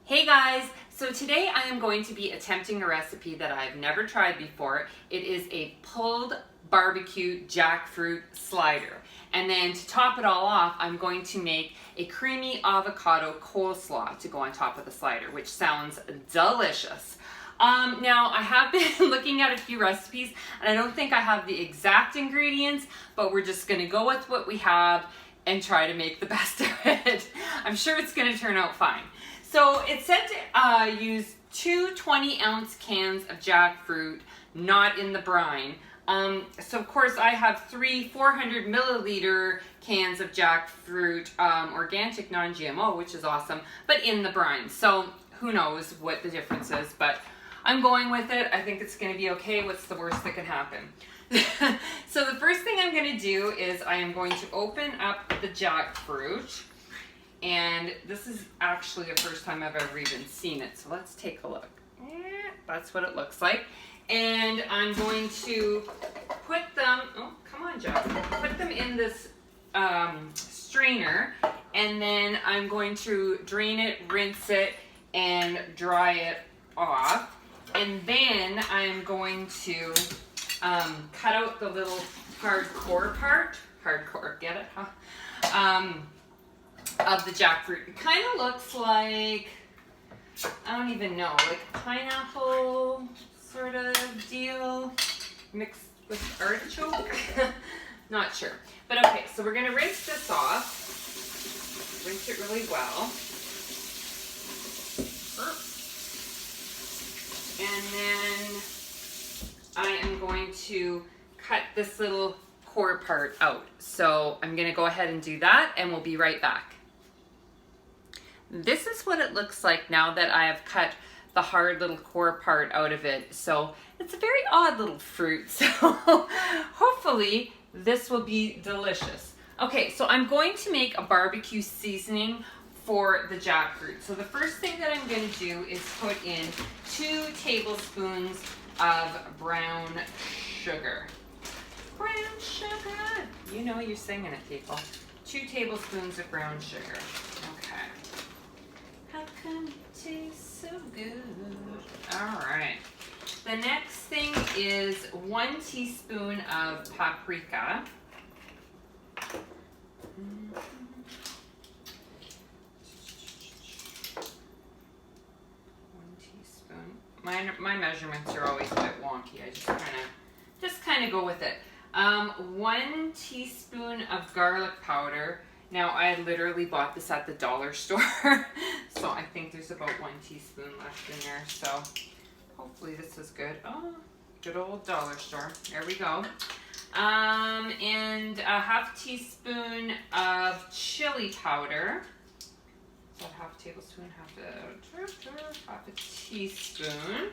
Hey guys, so today I am going to be attempting a recipe that I've never tried before. It is a pulled barbecue jackfruit slider. And then to top it all off, I'm going to make a creamy avocado coleslaw to go on top of the slider, which sounds delicious. Now I have been looking at a few recipes and I don't think I have the exact ingredients, but we're just gonna go with what we have and try to make the best of it. I'm sure it's gonna turn out fine. So it said to use two 20-ounce cans of jackfruit, not in the brine. So of course I have three 400 milliliter cans of jackfruit, organic, non-GMO, which is awesome, but in the brine. So who knows what the difference is, but I'm going with it. I think it's gonna be okay. What's the worst that can happen? So the first thing I'm gonna do is I am going to open up the jackfruit. And this is actually the first time I've ever even seen it. So let's take a look. That's what it looks like. And I'm going to put them, oh, come on, Jack. Put them in this strainer. And then I'm going to drain it, rinse it, and dry it off. And then I'm going to cut out the little hardcore part. Hardcore, get it, huh? Of the jackfruit. It kind of looks like, I don't even know, like pineapple sort of deal mixed with artichoke. Not sure. But okay, so we're going to rinse this off. Rinse it really well. And then I am going to cut this little core part out. So I'm going to go ahead and do that and we'll be right back. This is what it looks like now that I have cut the hard little core part out of it. So it's a very odd little fruit. So hopefully this will be delicious. Okay, so I'm going to make a barbecue seasoning for the jackfruit. So the first thing that I'm going to do is put in 2 tablespoons of brown sugar. Brown sugar. You know you're singing it, people. 2 tablespoons of brown sugar. Okay. How come it tastes so good? All right. The next thing is 1 teaspoon of paprika. 1 teaspoon. My measurements are always a bit wonky. I just kind of go with it. 1 teaspoon of garlic powder. Now I literally bought this at the dollar store, so I think there's about 1 teaspoon left in there. So hopefully this is good. Oh, good old dollar store. There we go. And a 1/2 teaspoon of chili powder. So 1/2 tablespoon, 1/2 teaspoon.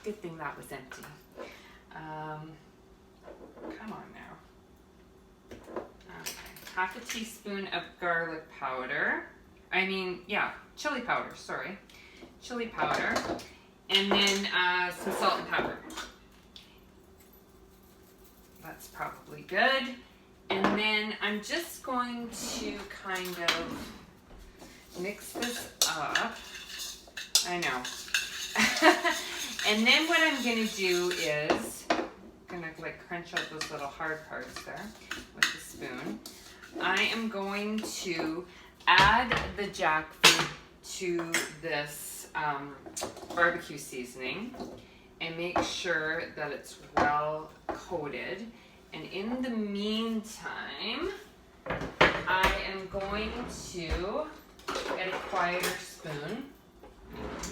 Good thing that was empty. Come on now. Okay, 1/2 teaspoon of garlic powder. Chili powder, sorry. Chili powder. And then some salt and pepper. That's probably good. And then I'm just going to kind of mix this up. I know. And then what I'm going to do is, I'm going to like crunch out those little hard parts there with the spoon. I am going to add the jackfruit to this barbecue seasoning and make sure that it's well coated. And in the meantime, I am going to get a quieter spoon.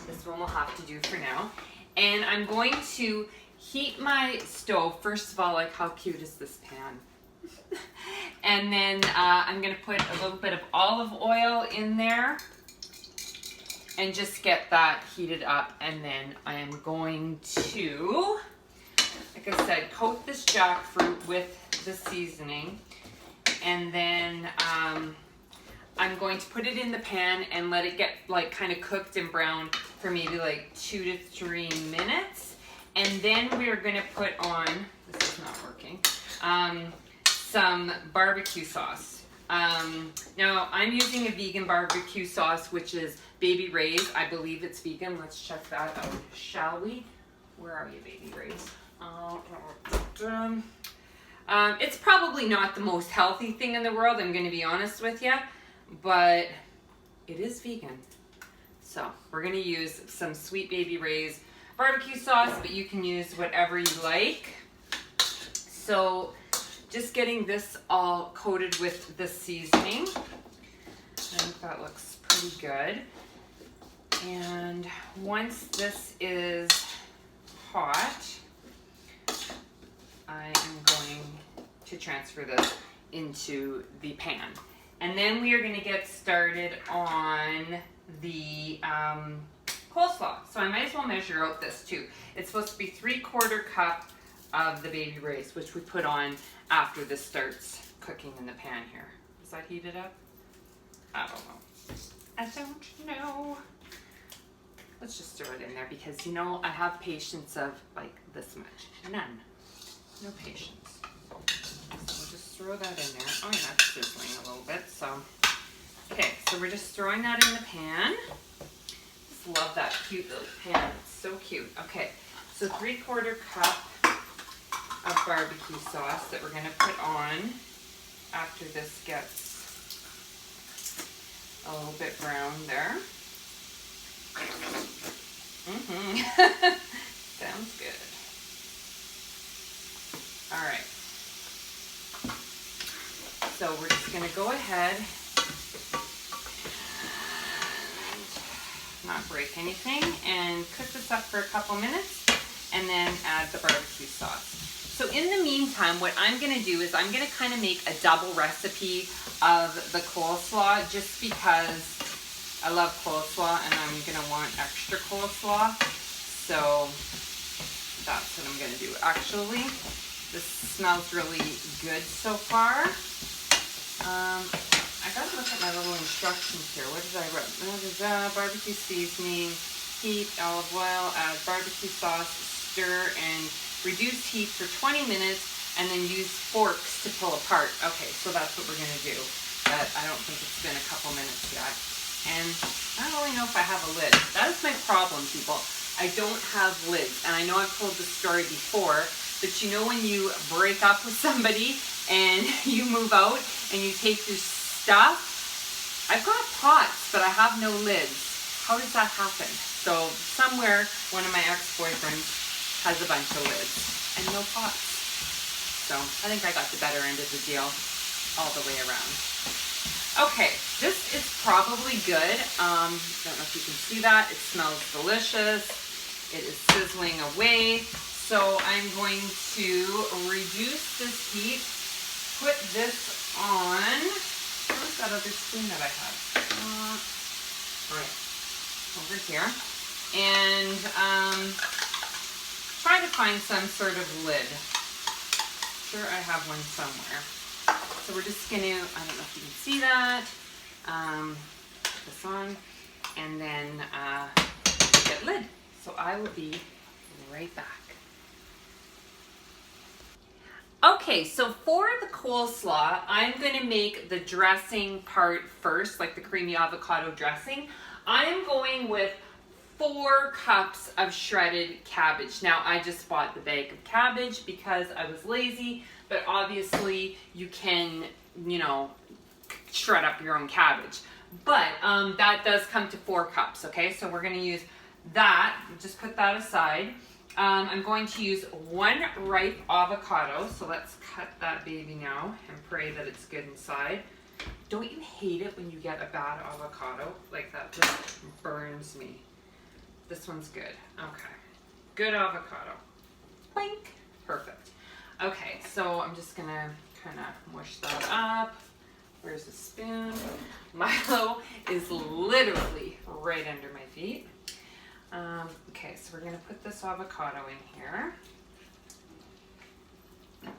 This one will have to do for now. And I'm going to heat my stove. First of all, like, how cute is this pan? And then I'm going to put a little bit of olive oil in there and just get that heated up. And then I am going to, like I said, coat this jackfruit with the seasoning. And then I'm going to put it in the pan and let it get like kind of cooked and browned for maybe like 2 to 3 minutes. And then we're going to put on, this is not working, some barbecue sauce. Now I'm using a vegan barbecue sauce, which is Baby Ray's. I believe it's vegan. Let's check that out, shall we? Where are you, Baby Ray's? It's probably not the most healthy thing in the world, I'm going to be honest with you, but it is vegan. So we're going to use some Sweet Baby Ray's barbecue sauce, but you can use whatever you like. So just getting this all coated with the seasoning. I think that looks pretty good. And once this is hot, I am going to transfer this into the pan. And then we are going to get started on the coleslaw. So I might as well measure out this too. It's supposed to be 3/4 cup of the Baby Ray's, which we put on after this starts cooking in the pan here. Is that heated up? I don't know. I don't know. Let's just throw it in there because, you know, I have patience of like this much. None. No patience. So we'll just throw that in there. Oh yeah, it's sizzling a little bit. So, okay, so we're just throwing that in the pan. Just love that cute little pan. It's so cute. Okay, so 3/4 cup of barbecue sauce that we're going to put on after this gets a little bit brown there. Sounds good. All right. So we're just going to go ahead and not break anything and cook this up for a couple minutes and then add the barbecue sauce. So in the meantime, what I'm going to do is I'm going to kind of make a double recipe of the coleslaw just because I love coleslaw and I'm going to want extra coleslaw. So that's what I'm going to do. Actually, this smells really good so far. I got to look at my little instructions here. What did I write? Barbecue seasoning, heat, olive oil, add barbecue sauce, stir, and reduce heat for 20 minutes, and then use forks to pull apart. Okay, so that's what we're going to do. But I don't think it's been a couple minutes yet. And I don't really know if I have a lid. That is my problem, people. I don't have lids. And I know I've told this story before, but you know when you break up with somebody and you move out and you take your stuff? I've got pots, but I have no lids. How does that happen? So somewhere, one of my ex-boyfriends has a bunch of lids and no pots. So I think I got the better end of the deal all the way around. Okay, this is probably good. Don't know if you can see that. It smells delicious. It is sizzling away. So I'm going to reduce this heat, put this on. Where's that other spoon that I have? Right, over here. And try to find some sort of lid. Sure, I have one somewhere. So we're just going to, I don't know if you can see that, put this on, and then get lid. So I will be right back. Okay, so for the coleslaw, I'm going to make the dressing part first, like the creamy avocado dressing. I'm going with 4 cups of shredded cabbage. Now, I just bought the bag of cabbage because I was lazy, but obviously you can, you know, shred up your own cabbage. But that does come to 4 cups, okay? So we're going to use that. Just put that aside. I'm going to use 1 ripe avocado. So let's cut that baby now and pray that it's good inside. Don't you hate it when you get a bad avocado? Like that just burns me. This one's good. Okay. Good avocado. Blink. Perfect. Okay, so I'm just gonna kind of mush that up. Where's the spoon? Milo is literally right under my feet. Okay, so we're gonna put this avocado in here. 1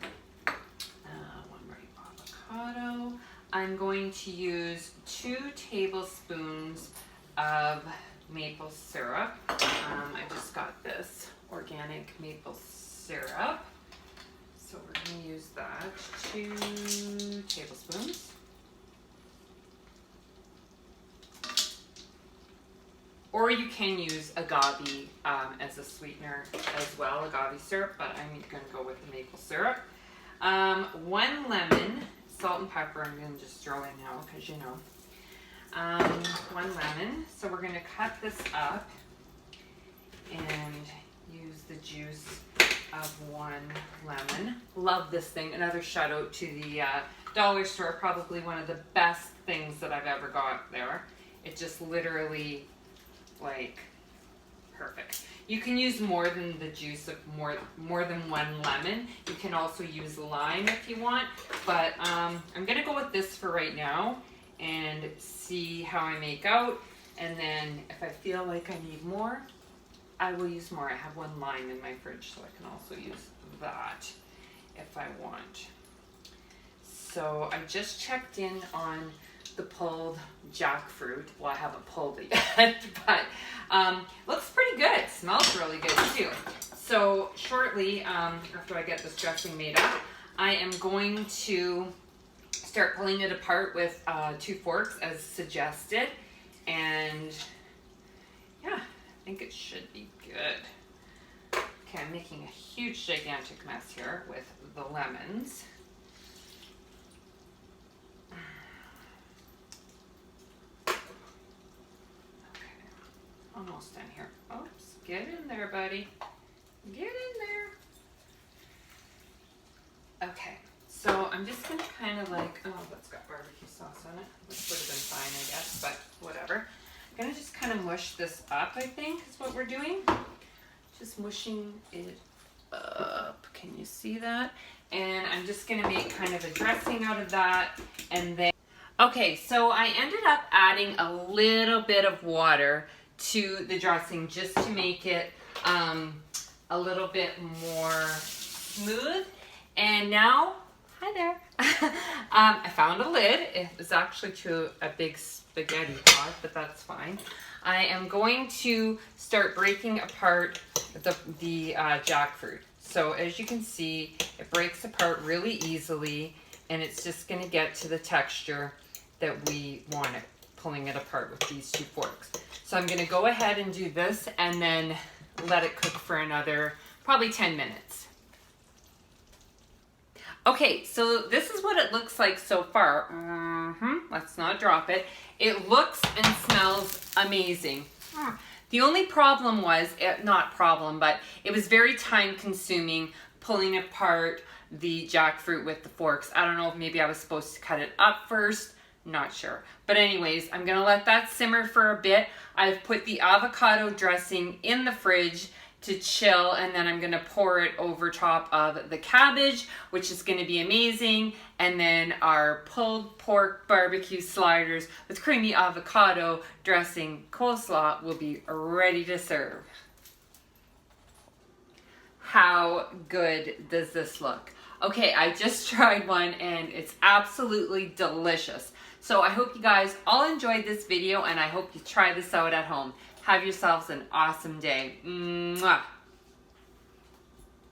ripe avocado. I'm going to use 2 tablespoons of maple syrup. I just got this organic maple syrup. So we're going to use that, 2 tablespoons. or you can use agave as a sweetener as well, agave syrup, but I'm going to go with the maple syrup. 1 lemon, salt and pepper I'm going to just throw in now because you know. 1 lemon, so we're going to cut this up and use the juice of 1 lemon. Love this thing. Another shout out to the dollar store, probably one of the best things that I've ever got there. It just literally, like, perfect. You can use more than the juice of more than 1 lemon. You can also use lime if you want, but I'm gonna go with this for right now and see how I make out, and then if I feel like I need more, I will use more. I have 1 lime in my fridge, so I can also use that if I want. So I just checked in on the pulled jackfruit. Well, I haven't pulled it yet, but looks pretty good. Smells really good too. So shortly after I get this dressing made up, I am going to start pulling it apart with 2 forks as suggested, and yeah, I think it should be good. Okay, I'm making a huge gigantic mess here with the lemons. Almost done here. Oops, get in there, buddy. Get in there. Okay, so I'm just gonna kind of like, oh, that's got barbecue sauce on it, which would have been fine, I guess, but whatever. I'm gonna just kind of mush this up, I think is what we're doing. Just mushing it up. Can you see that? And I'm just gonna make kind of a dressing out of that, and then, okay, so I ended up adding a little bit of water to the dressing just to make it a little bit more smooth. And now, hi there, I found a lid. It was actually to a big spaghetti pot, but that's fine. I am going to start breaking apart the jackfruit. So as you can see, it breaks apart really easily, and it's just going to get to the texture that we want it, pulling it apart with these 2 forks. So I'm going to go ahead and do this and then let it cook for another probably 10 minutes. Okay, so this is what it looks like so far. Let's not drop it. It looks and smells amazing. The only problem was, not problem, but it was very time consuming pulling apart the jackfruit with the forks. I don't know if maybe I was supposed to cut it up first. Not sure. But anyways, I'm going to let that simmer for a bit. I've put the avocado dressing in the fridge to chill, and then I'm going to pour it over top of the cabbage, which is going to be amazing. And then our pulled pork barbecue sliders with creamy avocado dressing coleslaw will be ready to serve. How good does this look? Okay, I just tried one and it's absolutely delicious. So I hope you guys all enjoyed this video, and I hope you try this out at home. Have yourselves an awesome day. Mwah.